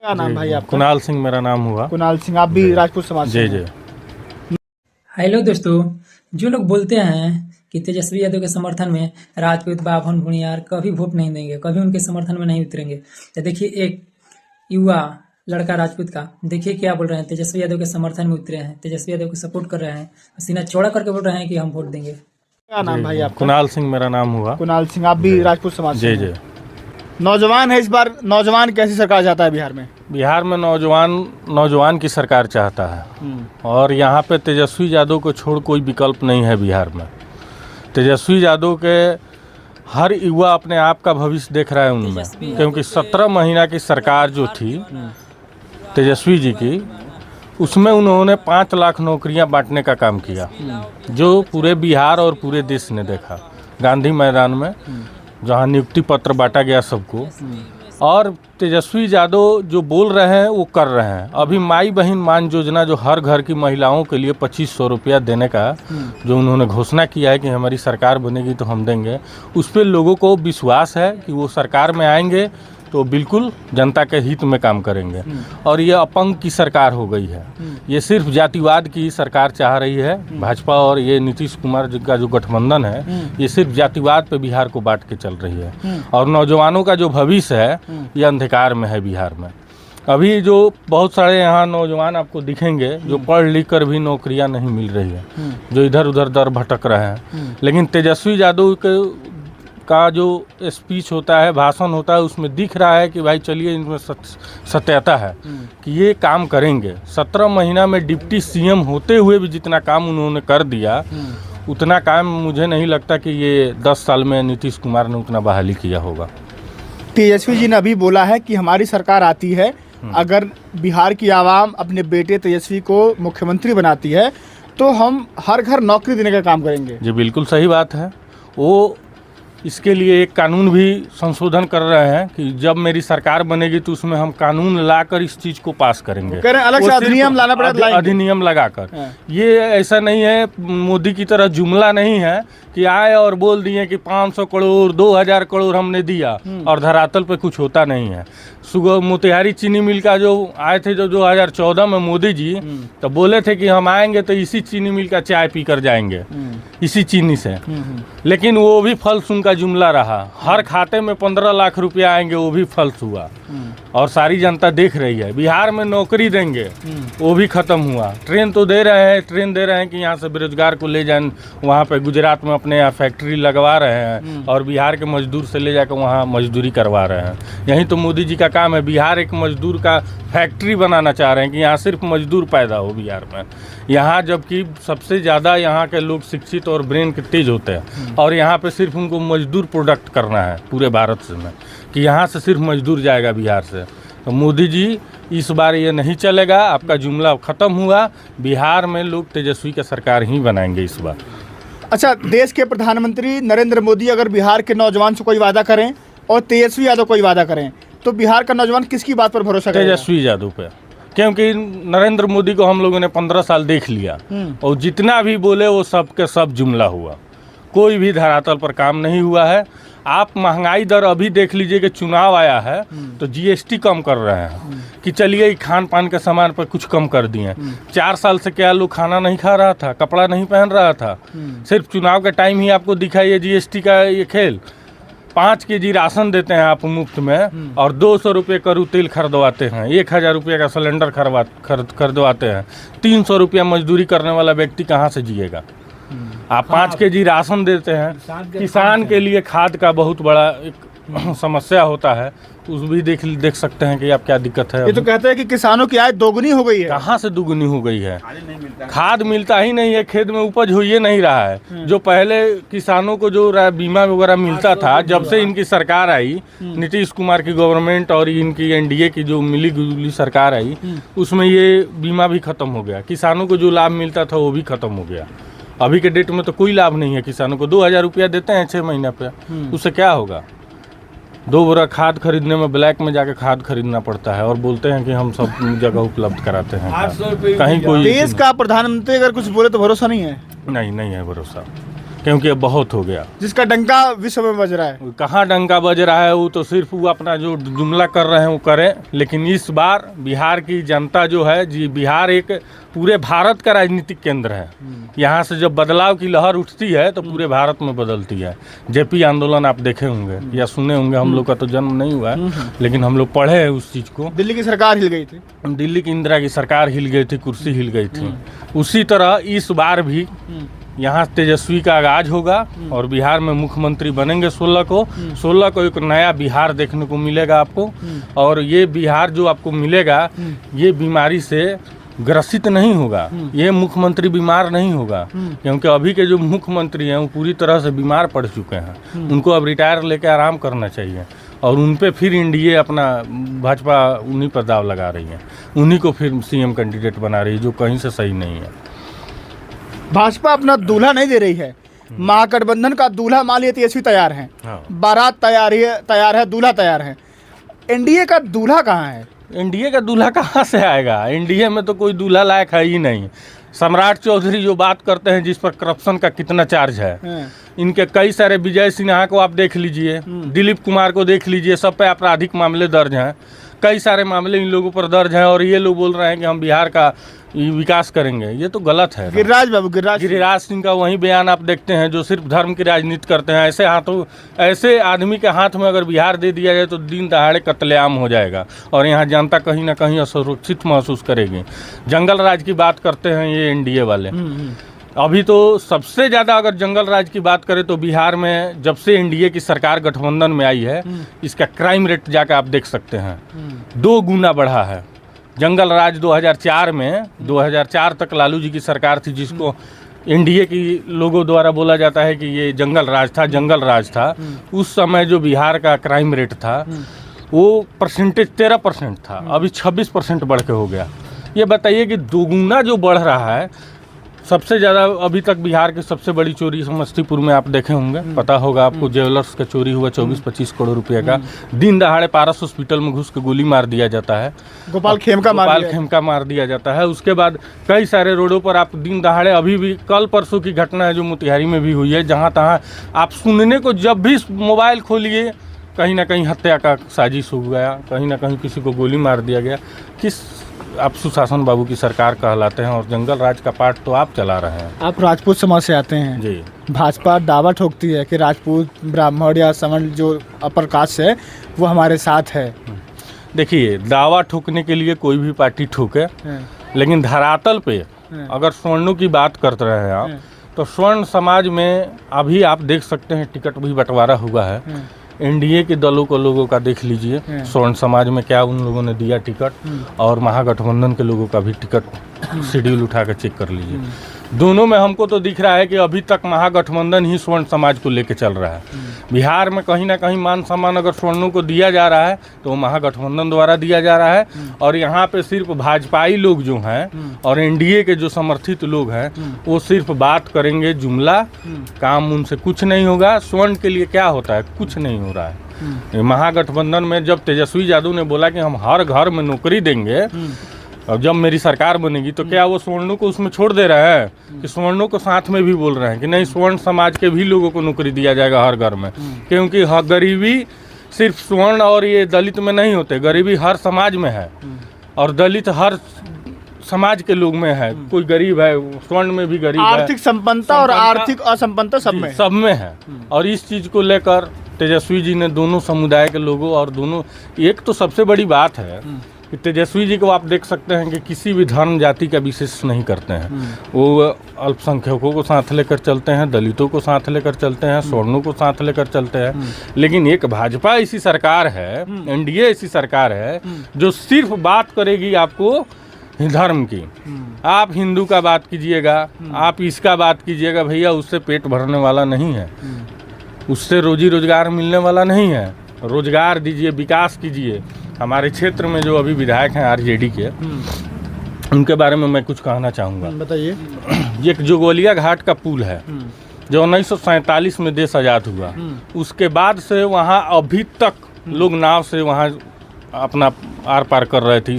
क्या नाम भाई आपका? कुणाल सिंह मेरा नाम हुआ। कुणाल सिंह, आप भी राजपूत समाज से जी हैं? जी। हेलो दोस्तों, जो लोग बोलते हैं कि तेजस्वी यादव के समर्थन में राजपूत बाभन भूमियार कभी वोट नहीं देंगे, कभी उनके समर्थन में नहीं उतरेंगे, तो देखिए एक युवा लड़का राजपूत का देखिए क्या बोल रहे हैं। तेजस्वी यादव के समर्थन में उतरे हैं, तेजस्वी यादव को सपोर्ट कर रहे हैं, सीना चौड़ा करके बोल रहे हैं कि हम वोट देंगे। क्या नाम भाई आपका? कुणाल सिंह मेरा नाम हुआ। कुणाल सिंह, आप भी राजपूत समाज से जी हैं? जी। नौजवान है इस बार, नौजवान कैसी सरकार चाहता है बिहार में? बिहार में नौजवान की सरकार चाहता है और यहाँ पे तेजस्वी यादव को छोड़ कोई विकल्प नहीं है बिहार में। तेजस्वी यादव के हर युवा अपने आप का भविष्य देख रहा है उनमें, क्योंकि 17 महीना की सरकार जो थी तेजस्वी जी की, उसमें उन्होंने 5 लाख नौकरियां बांटने का काम किया, जो पूरे बिहार और पूरे देश ने देखा। गांधी मैदान में जहां नियुक्ति पत्र बांटा गया सबको, और तेजस्वी यादव जो बोल रहे हैं वो कर रहे हैं। अभी माई बहन मान योजना जो हर घर की महिलाओं के लिए 2500 रुपया देने का जो उन्होंने घोषणा किया है कि हमारी सरकार बनेगी तो हम देंगे, उस पर लोगों को विश्वास है कि वो सरकार में आएंगे तो बिल्कुल जनता के हित में काम करेंगे। और ये अपंग की सरकार हो गई है, ये सिर्फ जातिवाद की सरकार चाह रही है। भाजपा और ये नीतीश कुमार जी का जो गठबंधन है, ये सिर्फ जातिवाद पे बिहार को बांट के चल रही है। और नौजवानों का जो भविष्य है ये अंधकार में है बिहार में। अभी जो बहुत सारे यहाँ नौजवान आपको दिखेंगे जो पढ़ लिख कर भी नौकरियाँ नहीं मिल रही है, जो इधर उधर दर भटक रहे हैं। लेकिन तेजस्वी यादव का जो स्पीच होता है, भाषण होता है, उसमें दिख रहा है कि भाई चलिए इनमें सत्यता है कि ये काम करेंगे। 17 महीना में डिप्टी सीएम होते हुए भी जितना काम उन्होंने कर दिया, उतना काम मुझे नहीं लगता कि ये 10 साल में नीतीश कुमार ने उतना बहाली किया होगा। तेजस्वी जी ने अभी बोला है कि हमारी सरकार आती है, अगर बिहार की आवाम अपने बेटे तेजस्वी को मुख्यमंत्री बनाती है तो हम हर घर नौकरी देने का काम करेंगे। जी बिल्कुल सही बात है। वो इसके लिए एक कानून भी संशोधन कर रहे हैं कि जब मेरी सरकार बनेगी तो उसमें हम कानून लाकर इस चीज़ को पास करेंगे। कह रहे हैं अलग से अधिनियम लाना पड़ेगा, अधिनियम लगाकर। ये ऐसा नहीं है, मोदी की तरह जुमला नहीं है कि आए और बोल दिए कि 500 करोड़ 2000 करोड़ हमने दिया और धरातल पे कुछ होता नहीं है। सुबह मोतिहारी चीनी मिल का जो आए थे जो 2014 में मोदी जी, तो बोले थे कि हम आएंगे तो इसी चीनी मिल का चाय पी कर जाएंगे, इसी चीनी से। लेकिन वो भी फल्स उनका जुमला रहा। हर खाते में 15 लाख रुपया आएंगे, वो भी फल्स हुआ। और सारी जनता देख रही है। बिहार में नौकरी देंगे, वो भी खत्म हुआ। ट्रेन तो दे रहे हैं, ट्रेन दे रहे हैं कि यहाँ से बेरोजगार को ले जाए वहाँ पे गुजरात में अपने यहाँ फैक्ट्री लगवा रहे हैं, और बिहार के मजदूर से ले जाकर वहाँ मजदूरी करवा रहे हैं। यही तो मोदी जी का काम है। बिहार एक मजदूर का फैक्ट्री बनाना चाह रहे हैं कि यहाँ सिर्फ मजदूर पैदा हो बिहार में। यहाँ जबकि सबसे ज़्यादा यहाँ के लोग शिक्षित और ब्रेन के तेज होते हैं, और यहाँ पे सिर्फ उनको मजदूर प्रोडक्ट करना है पूरे भारत से में, कि यहाँ से सिर्फ मजदूर जाएगा बिहार से। तो मोदी जी इस बार ये नहीं चलेगा, आपका जुमला ख़त्म हुआ। बिहार में लोग तेजस्वी का सरकार ही बनाएंगे इस बार। अच्छा, देश के प्रधानमंत्री नरेंद्र मोदी अगर बिहार के नौजवान से कोई वादा करें और तेजस्वी यादव कोई वादा करें, तो बिहार का नौजवान किसकी बात पर भरोसा करेगा? तेजस्वी यादव पे, क्योंकि नरेंद्र मोदी को हम लोगों ने 15 साल देख लिया, और जितना भी बोले वो सब के सब जुमला हुआ। कोई भी धरातल पर काम नहीं हुआ है। आप महंगाई दर अभी देख लीजिए कि चुनाव आया है तो जीएसटी कम कर रहे हैं कि चलिए खान पान के सामान पर कुछ कम कर दिए। 4 साल से क्या लोग खाना नहीं खा रहा था, कपड़ा नहीं पहन रहा था? सिर्फ चुनाव के टाइम ही आपको दिखा ये जीएसटी का ये खेल। 5 केजी राशन देते हैं आप मुफ्त में, और 200 रुपये करू तेल खरीदवाते हैं, 1000 रुपये का सिलेंडर खरीदवाते हैं। 300 रुपया मजदूरी करने वाला व्यक्ति कहाँ से जिएगा? आप 5 केजी राशन देते हैं। किसान के लिए खाद का बहुत बड़ा एक समस्या होता है, उस भी देख सकते हैं कि आप क्या दिक्कत है। ये तो कहते हैं कि किसानों की आय दोगुनी हो गई है। कहाँ से दुगुनी हो गई है? खाद मिलता ही नहीं है, खेत में उपज हो ही नहीं रहा है। जो पहले किसानों को जो बीमा वगैरह मिलता था, जब से इनकी सरकार आई, नीतीश कुमार की गवर्नमेंट और इनकी एनडीए की जो मिली जुली सरकार आई, उसमें ये बीमा भी खत्म हो गया। किसानों को जो लाभ मिलता था वो भी खत्म हो गया। अभी के डेट में तो कोई लाभ नहीं है किसानों को। 2000 रुपया देते हैं 6 महीना पे, उससे क्या होगा? 2 बोरा खाद खरीदने में ब्लैक में जाके खाद खरीदना पड़ता है, और बोलते हैं कि हम सब जगह उपलब्ध कराते हैं। कहीं कोई देश का प्रधानमंत्री अगर कुछ बोले तो भरोसा नहीं है? नहीं है भरोसा, क्योंकि अब बहुत हो गया। जिसका डंका विश्व में बज रहा है। कहाँ डंका बज रहा है, वो तो सिर्फ वो अपना जो जुमला कर रहे हैं वो करें, लेकिन इस बार बिहार की जनता जो है जी, बिहार एक पूरे भारत का राजनीतिक केंद्र है। यहाँ से जब बदलाव की लहर उठती है तो पूरे भारत में बदलती है। जेपी आंदोलन आप देखे होंगे या सुने होंगे, हम लोग का तो जन्म नहीं हुआ है, लेकिन हम लोग पढ़े हैं उस चीज़ को। दिल्ली की सरकार हिल गई थी। दिल्ली की इंदिरा की सरकार हिल गई थी, कुर्सी हिल गई थी। उसी तरह इस बार भी यहाँ तेजस्वी का आगाज होगा और बिहार में मुख्यमंत्री बनेंगे 16 को एक नया बिहार देखने को मिलेगा आपको। और ये बिहार जो आपको मिलेगा, ये बीमारी से ग्रसित नहीं होगा, ये मुख्यमंत्री बीमार नहीं होगा, क्योंकि अभी के जो मुख्यमंत्री हैं वो पूरी तरह से बीमार पड़ चुके हैं। उनको अब रिटायर लेके आराम करना चाहिए और उन पे फिर एनडीए अपना भाजपा उन्हीं पर दाव लगा रही है, उन्हीं को फिर सीएम कैंडिडेट बना रही है, जो कहीं से सही नहीं है। भाजपा अपना दूल्हा नहीं दे रही है, महागठबंधन का दूल्हा मान लिया तेजस्वी तैयार है, हाँ। बारात तैयार है, दूल्हा तैयार है। एनडीए का दूल्हा कहाँ है? एनडीए का दूल्हा कहाँ से आएगा? एनडीए में तो कोई दूल्हा लायक है ही नहीं। सम्राट चौधरी जो बात करते हैं जिस पर करप्शन का कितना चार्ज है, इनके कई सारे, विजय सिन्हा को आप देख लीजिए, दिलीप कुमार को देख लीजिए, सब पे आपराधिक मामले दर्ज हैं, कई सारे मामले इन लोगों पर दर्ज हैं, और ये लोग बोल रहे हैं कि हम बिहार का विकास करेंगे। ये तो गलत है। गिरिराज सिंह का वही बयान आप देखते हैं जो सिर्फ धर्म की राजनीति करते हैं। ऐसे आदमी के हाथ में अगर बिहार दे दिया जाए तो दिन दहाड़े कत्लेआम हो जाएगा और यहाँ जनता कहीं ना कहीं असुरक्षित महसूस करेगी। जंगल राज की बात करते हैं ये एनडीए वाले। अभी तो सबसे ज़्यादा अगर जंगल राज की बात करें तो बिहार में जब से एनडीए की सरकार गठबंधन में आई है, इसका क्राइम रेट जाकर आप देख सकते हैं 2 गुना बढ़ा है। जंगल राज 2004 में, 2004 तक लालू जी की सरकार थी, जिसको एनडीए की लोगों द्वारा बोला जाता है कि ये जंगल राज था। उस समय जो बिहार का क्राइम रेट था वो परसेंटेज 13% था, अभी 26% बढ़ के हो गया। ये बताइए कि 2 गुना जो बढ़ रहा है। सबसे ज़्यादा अभी तक बिहार की सबसे बड़ी चोरी समस्तीपुर में आप देखे होंगे, पता होगा आपको, ज्वेलर्स का चोरी हुआ 24-25 करोड़ रुपए का। दिन दहाड़े पारस हॉस्पिटल में घुस के गोली मार दिया जाता है, गोपाल खेमका मार दिया जाता है। उसके बाद कई सारे रोडों पर आप दिन दहाड़े, अभी भी कल परसों की घटना है जो मोतिहारी में भी हुई है, जहाँ तहाँ आप सुनने को, जब भी मोबाइल खोलिए कहीं ना कहीं हत्या का साजिश हो गया, कहीं ना कहीं किसी को गोली मार दिया गया। किस आप सुशासन बाबू की सरकार कहलाते हैं और जंगल राज का पार्ट तो आप चला रहे हैं। आप राजपूत समाज से आते हैं जी। भाजपा दावा ठोकती है कि राजपूत, ब्राह्मण या समण जो अपर कास्ट है वो हमारे साथ है। देखिए, दावा ठोकने के लिए कोई भी पार्टी ठोके, लेकिन धरातल पे अगर स्वर्णों की बात करते रहे हैं आप, तो स्वर्ण समाज में अभी आप देख सकते हैं टिकट भी बंटवारा हुआ है। एनडीए के दलों को लोगों का देख लीजिए, स्वर्ण समाज में क्या उन लोगों ने दिया टिकट, और महागठबंधन के लोगों का भी टिकट शेड्यूल उठा कर चेक कर लीजिए। दोनों में हमको तो दिख रहा है कि अभी तक महागठबंधन ही स्वर्ण समाज को लेके चल रहा है। बिहार में कहीं ना कहीं मान सम्मान अगर स्वर्णों को दिया जा रहा है तो महागठबंधन द्वारा दिया जा रहा है, और यहाँ पे सिर्फ भाजपाई लोग जो हैं और एनडीए के जो समर्थित लोग हैं वो सिर्फ बात करेंगे जुमला, काम उनसे कुछ नहीं होगा। स्वर्ण के लिए क्या होता है? कुछ नहीं हो रहा है। महागठबंधन में जब तेजस्वी यादव ने बोला कि हम हर घर में नौकरी देंगे और जब मेरी सरकार बनेगी, तो क्या वो स्वर्णों को उसमें छोड़ दे रहे हैं कि स्वर्णों को साथ में भी बोल रहे हैं कि नहीं, स्वर्ण समाज के भी लोगों को नौकरी दिया जाएगा हर घर में? क्योंकि गरीबी सिर्फ स्वर्ण और ये दलित में नहीं होते, गरीबी हर समाज में है और दलित हर समाज के लोग में है। कोई गरीब है, स्वर्ण में भी गरीब है। आर्थिक संपन्नता और आर्थिक असंपन्नता सब में है। और इस चीज़ को लेकर तेजस्वी जी ने दोनों समुदाय के लोगों और दोनों, एक तो सबसे बड़ी बात है कि तेजस्वी जी को आप देख सकते हैं कि किसी भी धर्म जाति का विशेष नहीं करते हैं। वो अल्पसंख्यकों को साथ लेकर चलते हैं, दलितों को साथ लेकर चलते हैं, स्वर्णों को साथ लेकर चलते हैं। लेकिन एक भाजपा ऐसी सरकार है, एनडीए ऐसी सरकार है जो सिर्फ बात करेगी आपको धर्म की। आप हिंदू का बात कीजिएगा, आप इसका बात कीजिएगा, भैया उससे पेट भरने वाला नहीं है, उससे रोजी रोजगार मिलने वाला नहीं है। रोजगार दीजिए, विकास कीजिए। हमारे क्षेत्र में जो अभी विधायक हैं आरजेडी के, उनके बारे में मैं कुछ कहना चाहूँगा। बताइए। ये जो गोलिया घाट का पुल है जो 1947 में देश आज़ाद हुआ, उसके बाद से वहाँ अभी तक लोग नाव से वहाँ अपना आर पार कर रहे थे।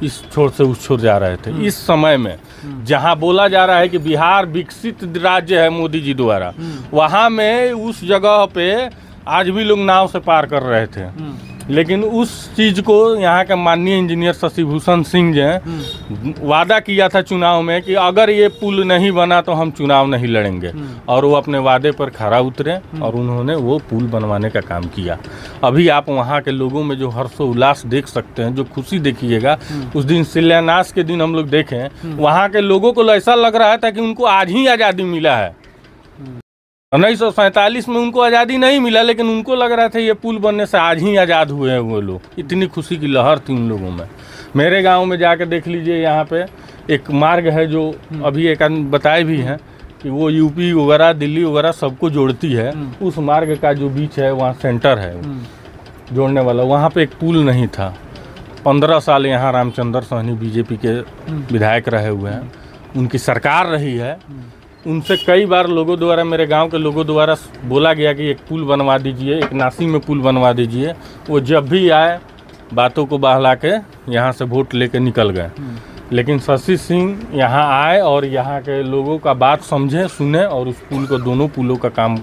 इस छोर से उस छोर जा रहे थे। इस समय में जहां बोला जा रहा है कि बिहार विकसित राज्य है मोदी जी द्वारा, वहां में उस जगह पे आज भी लोग नाव से पार कर रहे थे। लेकिन उस चीज़ को यहाँ के माननीय इंजीनियर शशि भूषण सिंह जी वादा किया था चुनाव में कि अगर ये पुल नहीं बना तो हम चुनाव नहीं लड़ेंगे, और वो अपने वादे पर खरा उतरे और उन्होंने वो पुल बनवाने का काम किया। अभी आप वहाँ के लोगों में जो हर्षोल्लास देख सकते हैं, जो खुशी देखिएगा, उस दिन शिलान्यास के दिन हम लोग देखें, वहाँ के लोगों को ऐसा लग रहा था कि उनको आज ही आज़ादी मिला है। 1947 में उनको आज़ादी नहीं मिला, लेकिन उनको लग रहा था ये पुल बनने से आज ही आज़ाद हुए हैं वो लोग। इतनी खुशी की लहर थी उन लोगों में। मेरे गांव में जाकर देख लीजिए, यहाँ पे एक मार्ग है जो अभी एक बताए भी हैं कि वो यूपी वगैरह दिल्ली वगैरह सबको जोड़ती है। उस मार्ग का जो बीच है वहाँ सेंटर है जोड़ने वाला, वहाँ पे एक पुल नहीं था। 15 साल यहाँ रामचंद्र सोहनी बीजेपी के विधायक रहे हुए हैं, उनकी सरकार रही है। उनसे कई बार लोगों द्वारा, मेरे गांव के लोगों द्वारा बोला गया कि एक पुल बनवा दीजिए, एक नासी में पुल बनवा दीजिए। वो जब भी आए बातों को बहला के यहाँ से वोट लेके निकल गए। लेकिन शशि सिंह यहाँ आए और यहाँ के लोगों का बात समझे, सुने और उस पुल को, दोनों पुलों का काम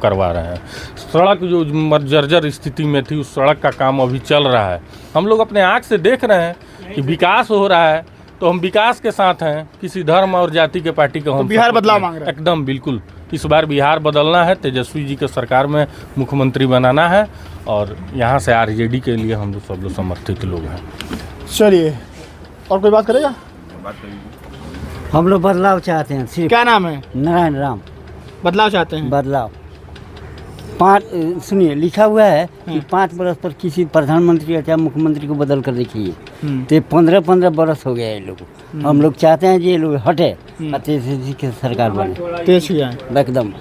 करवा रहे हैं। सड़क जो जर्जर स्थिति में थी, उस सड़क का काम अभी चल रहा है। हम लोग अपने आँख से देख रहे हैं कि विकास हो रहा है, तो हम विकास के साथ हैं। किसी धर्म और जाति के पार्टी को हम तो बिहार बदलाव मांग रहे हैं। एकदम बिल्कुल, इस बार बिहार बदलना है, तेजस्वी जी के सरकार में मुख्यमंत्री बनाना है, और यहाँ से आरजेडी के लिए हम लोग सब लोग समर्थित लोग हैं। चलिए, और कोई बात करेगा? हम लोग बदलाव चाहते हैं। सिर्फ क्या नाम है? नारायण राम। बदलाव चाहते हैं? बदलाव 5 सुनिए, लिखा हुआ है कि 5 बरस पर किसी प्रधानमंत्री या मुख्यमंत्री को बदल कर देखिए। तो 15-15 बरस हो गया ये लोग। हम लोग चाहते हैं कि ये लोग हटे, तेजस्वी की सरकार बने तेज ही आए एकदम।